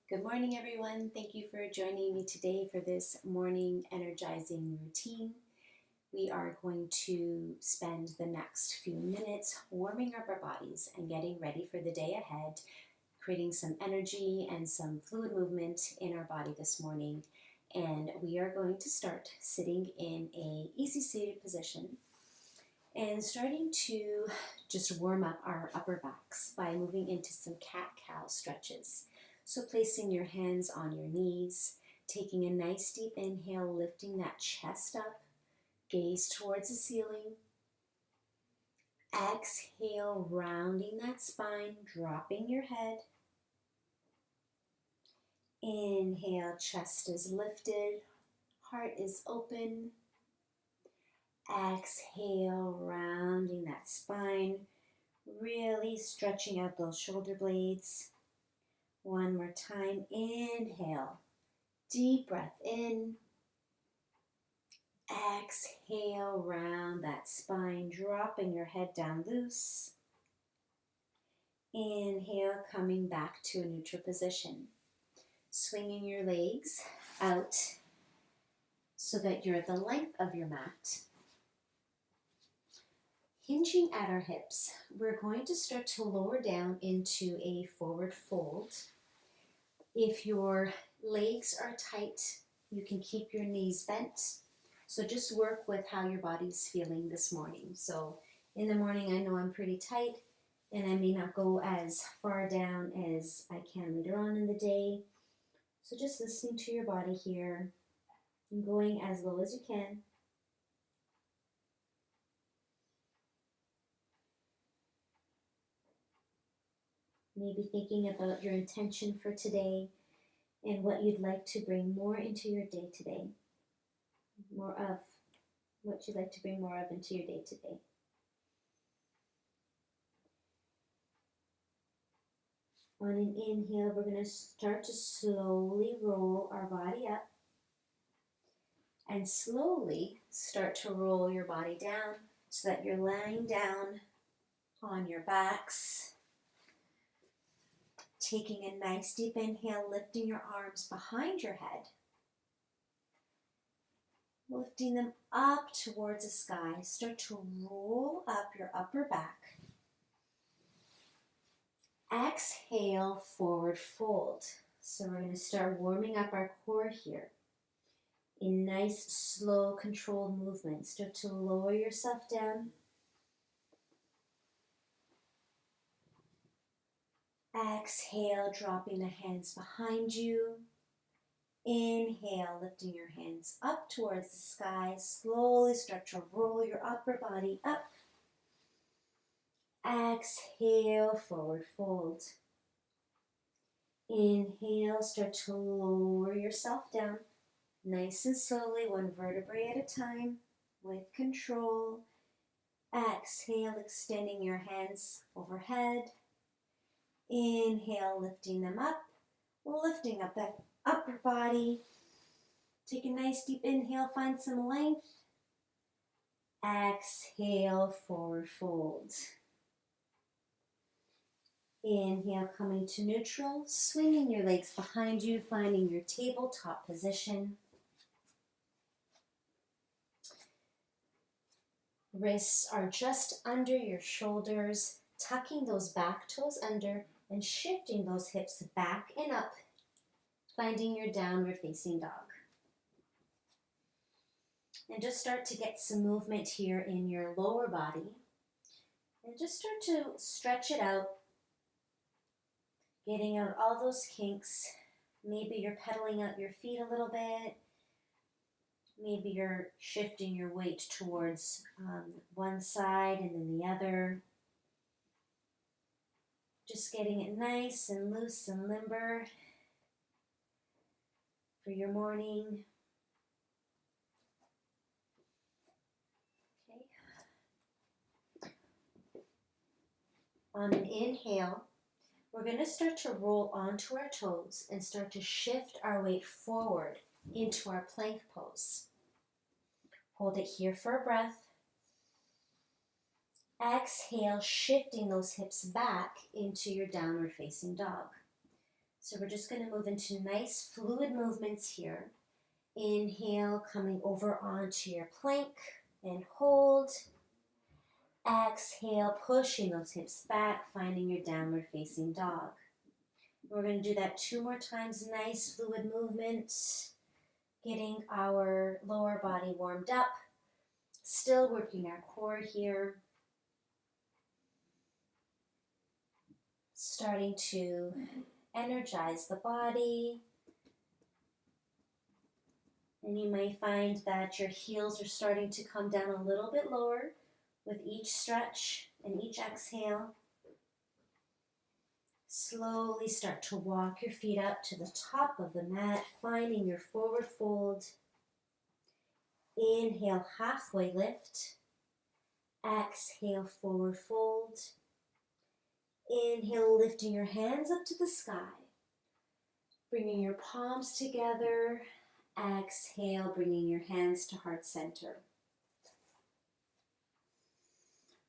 Good morning, everyone. Thank you for joining me today for this morning energizing routine. We are going to spend the next few minutes warming up our bodies and getting ready for the day ahead, creating some energy and some fluid movement in our body this morning. And we are going to start sitting in a easy seated position and starting to just warm up our upper backs by moving into some cat-cow stretches. So placing your hands on your knees, taking a nice deep inhale, lifting that chest up, gaze towards the ceiling. Exhale, rounding that spine, dropping your head. Inhale, chest is lifted, heart is open. Exhale, rounding that spine, really stretching out those shoulder blades. One more time, inhale, deep breath in. Exhale, round that spine, dropping your head down loose. Inhale, coming back to a neutral position. Swinging your legs out so that you're at the length of your mat. Hinging at our hips, we're going to start to lower down into a forward fold. If your legs are tight, you can keep your knees bent. So just work with how your body's feeling this morning. So in the morning, I know I'm pretty tight and I may not go as far down as I can later on in the day. So just listening to your body here and going as low as you can. Maybe thinking about your intention for today and what you'd like to bring more into your day today. More of what you'd like to bring more of into your day today. On an inhale, we're going to start to slowly roll our body up and slowly start to roll your body down so that you're lying down on your backs. Taking a nice deep inhale, lifting your arms behind your head. Lifting them up towards the sky. Start to roll up your upper back. Exhale, forward fold. So we're going to start warming up our core here. In nice, slow, controlled movement. Start to lower yourself down. Exhale, dropping the hands behind you. Inhale, lifting your hands up towards the sky. Slowly start to roll your upper body up. Exhale, forward fold. Inhale, start to lower yourself down. Nice and slowly, one vertebrae at a time, with control. Exhale, extending your hands overhead. Inhale, lifting them up, lifting up that upper body. Take a nice deep inhale, find some length. Exhale, forward fold. Inhale, coming to neutral, swinging your legs behind you, finding your tabletop position. Wrists are just under your shoulders, tucking those back toes under and shifting those hips back and up, finding your downward facing dog. And just start to get some movement here in your lower body. And just start to stretch it out, getting out all those kinks. Maybe you're pedaling out your feet a little bit. Maybe you're shifting your weight towards one side and then the other. Just getting it nice and loose and limber for your morning. Okay. On an inhale, we're going to start to roll onto our toes and start to shift our weight forward into our plank pose. Hold it here for a breath. Exhale, shifting those hips back into your downward facing dog. So we're just going to move into nice fluid movements here. Inhale, coming over onto your plank and hold. Exhale, pushing those hips back, finding your downward facing dog. We're going to do that 2 more times, nice fluid movements, getting our lower body warmed up, still working our core here, starting to energize the body. And you may find that your heels are starting to come down a little bit lower with each stretch and each exhale. Slowly start to walk your feet up to the top of the mat, finding your forward fold. Inhale, halfway lift. Exhale, forward fold. Inhale, lifting your hands up to the sky. Bringing your palms together. Exhale, bringing your hands to heart center.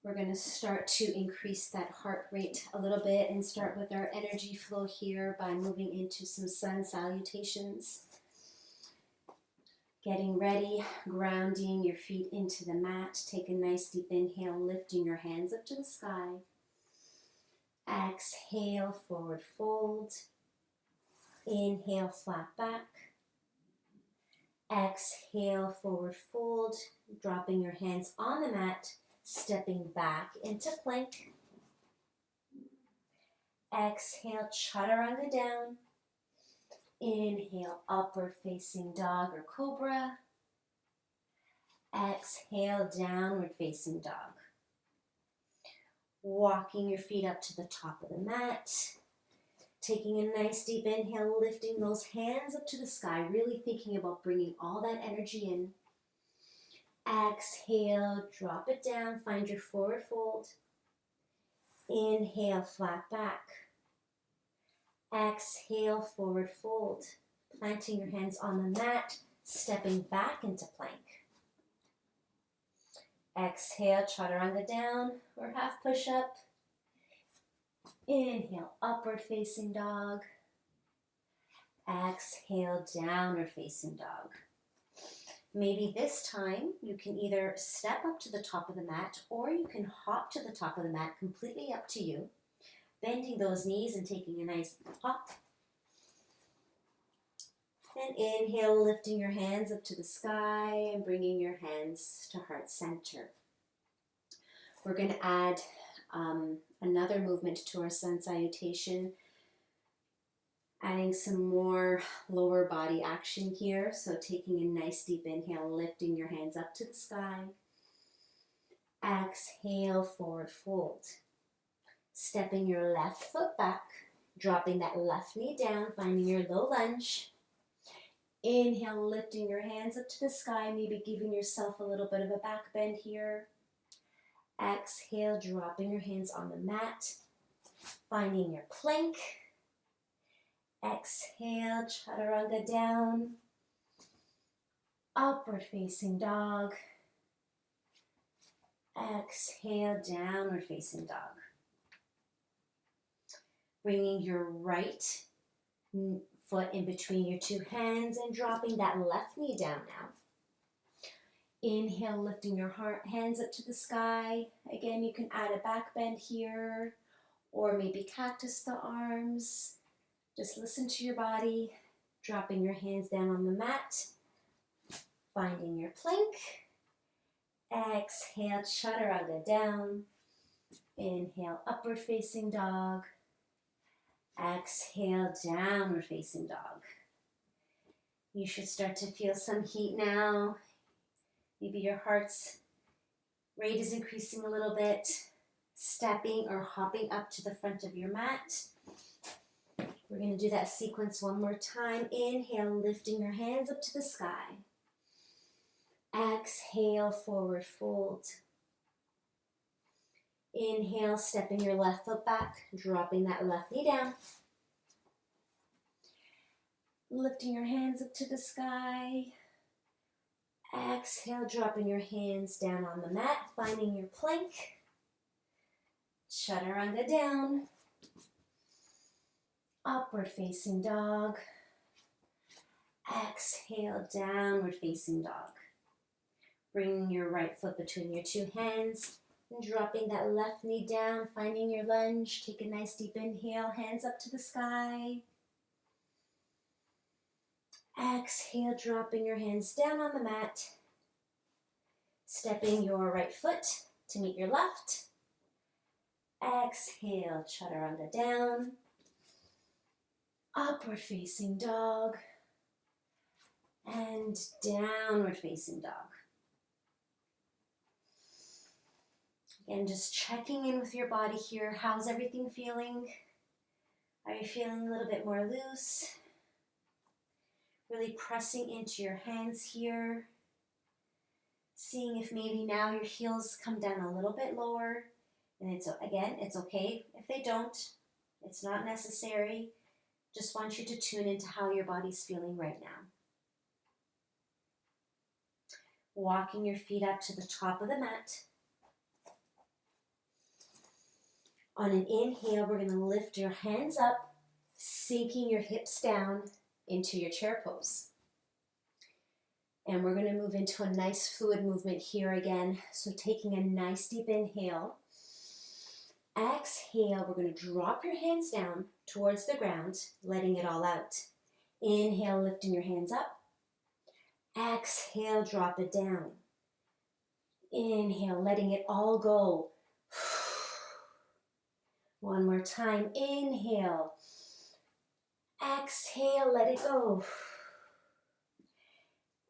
We're going to start to increase that heart rate a little bit and start with our energy flow here by moving into some sun salutations. Getting ready, grounding your feet into the mat. Take a nice deep inhale, lifting your hands up to the sky. Exhale, forward fold. Inhale, flat back. Exhale, forward fold, dropping your hands on the mat, stepping back into plank. Exhale, chaturanga down. Inhale, upward facing dog or cobra. Exhale, downward facing dog. Walking your feet up to the top of the mat. Taking a nice deep inhale, lifting those hands up to the sky, really thinking about bringing all that energy in. Exhale, drop it down, find your forward fold. Inhale, flat back. Exhale, forward fold. Planting your hands on the mat, stepping back into plank. Exhale, chaturanga down or half push up. Inhale, upward facing dog. Exhale, downward facing dog. Maybe this time you can either step up to the top of the mat or you can hop to the top of the mat, completely up to you. Bending those knees and taking a nice hop. And inhale, lifting your hands up to the sky and bringing your hands to heart center. We're going to add another movement to our sun salutation, adding some more lower body action here. So taking a nice deep inhale, lifting your hands up to the sky. Exhale, forward fold. Stepping your left foot back, dropping that left knee down, finding your low lunge. Inhale, lifting your hands up to the sky, maybe giving yourself a little bit of a back bend here. Exhale, dropping your hands on the mat, finding your plank. Exhale, chaturanga down, upward facing dog. Exhale, downward facing dog. Bringing your right foot in between your two hands and dropping that left knee down now. Inhale, lifting your hands up to the sky. Again, you can add a back bend here or maybe cactus the arms. Just listen to your body, dropping your hands down on the mat, finding your plank. Exhale, chaturanga down. Inhale, upward facing dog. Exhale, downward facing dog. You should start to feel some heat now. Maybe your heart's rate is increasing a little bit. Stepping or hopping up to the front of your mat. We're going to do that sequence one more time. Inhale, lifting your hands up to the sky. Exhale, forward fold. Inhale, stepping your left foot back, dropping that left knee down. Lifting your hands up to the sky. Exhale, dropping your hands down on the mat, finding your plank. Chaturanga down. Upward facing dog. Exhale, downward facing dog. Bringing your right foot between your two hands and dropping that left knee down, finding your lunge. Take a nice deep inhale, hands up to the sky. Exhale, dropping your hands down on the mat. Stepping your right foot to meet your left. Exhale, chaturanga down. Upward facing dog. And downward facing dog. Again, just checking in with your body here. How's everything feeling? Are you feeling a little bit more loose? Really pressing into your hands here. Seeing if maybe now your heels come down a little bit lower. And it's okay if they don't. It's not necessary. Just want you to tune into how your body's feeling right now. Walking your feet up to the top of the mat. On an inhale, we're going to lift your hands up, sinking your hips down into your chair pose. And we're going to move into a nice fluid movement here again. So taking a nice deep inhale. Exhale, we're going to drop your hands down towards the ground, letting it all out. Inhale, lifting your hands up. Exhale, drop it down. Inhale, letting it all go. One more time. Inhale. Exhale, let it go.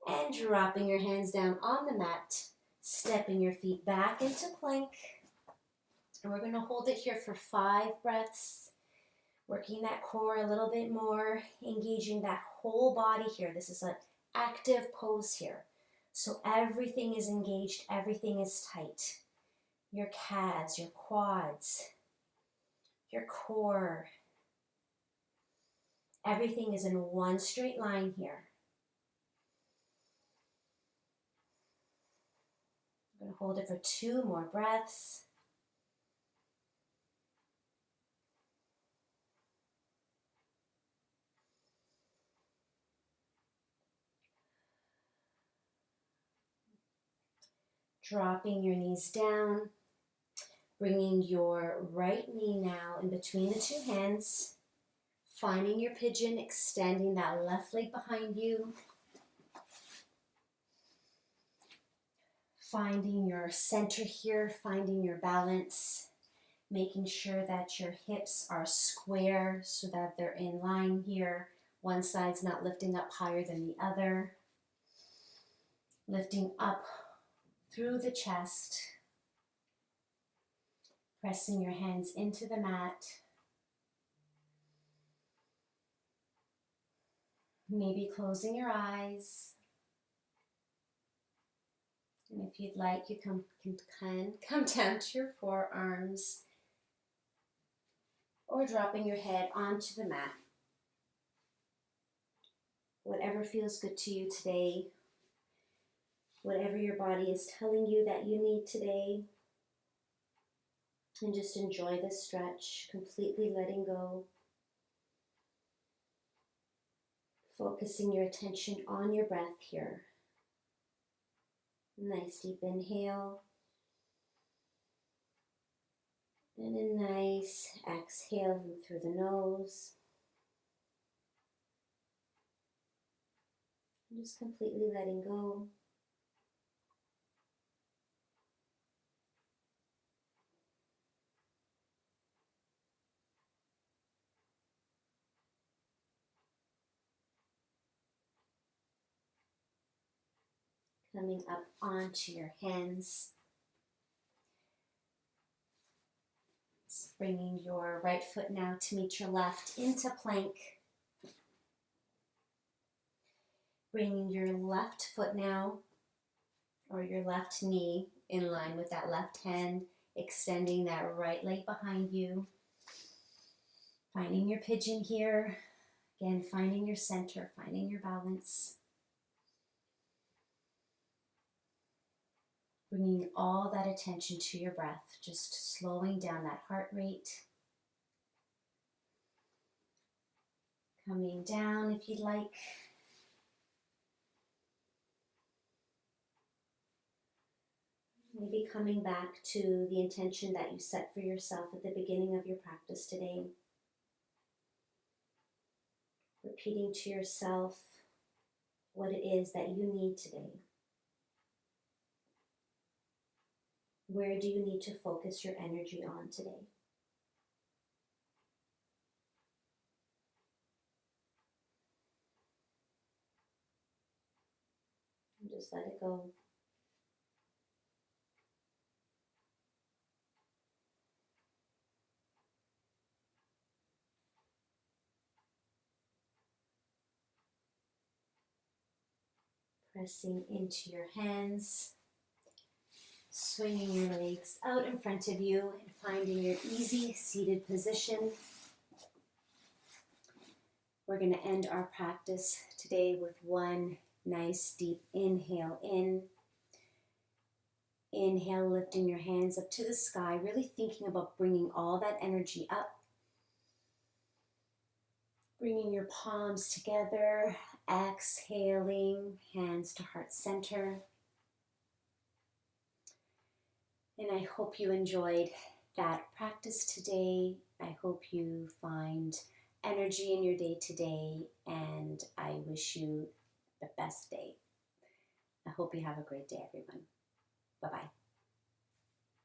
And dropping your hands down on the mat, stepping your feet back into plank. And we're going to hold it here for 5 breaths, working that core a little bit more, engaging that whole body here. This is an active pose here. So everything is engaged, everything is tight. Your calves, your quads, your core. Everything is in one straight line here. I'm going to hold it for 2 more breaths. Dropping your knees down, bringing your right knee now in between the 2 hands, finding your pigeon, extending that left leg behind you, finding your center here, finding your balance, making sure that your hips are square so that they're in line here. One side's not lifting up higher than the other. Lifting up through the chest, pressing your hands into the mat. Maybe closing your eyes. And if you'd like, you can come down to your forearms or dropping your head onto the mat. Whatever feels good to you today, whatever your body is telling you that you need today. And just enjoy this stretch, completely letting go. Focusing your attention on your breath here. Nice deep inhale. And a nice exhale through the nose. And just completely letting go. Coming up onto your hands. Bringing your right foot now to meet your left into plank. Bringing your left foot now, or your left knee, in line with that left hand, extending that right leg behind you. Finding your pigeon here. Again, finding your center, finding your balance. Bringing all that attention to your breath, just slowing down that heart rate. Coming down if you'd like. Maybe coming back to the intention that you set for yourself at the beginning of your practice today. Repeating to yourself what it is that you need today. Where do you need to focus your energy on today? And just let it go. Pressing into your hands, swinging your legs out in front of you and finding your easy seated position. We're going to end our practice today with one nice deep inhale in. Inhale, lifting your hands up to the sky, really thinking about bringing all that energy up. Bringing your palms together, exhaling, hands to heart center. And I hope you enjoyed that practice today. I hope you find energy in your day today, and I wish you the best day. I hope you have a great day, everyone. Bye-bye.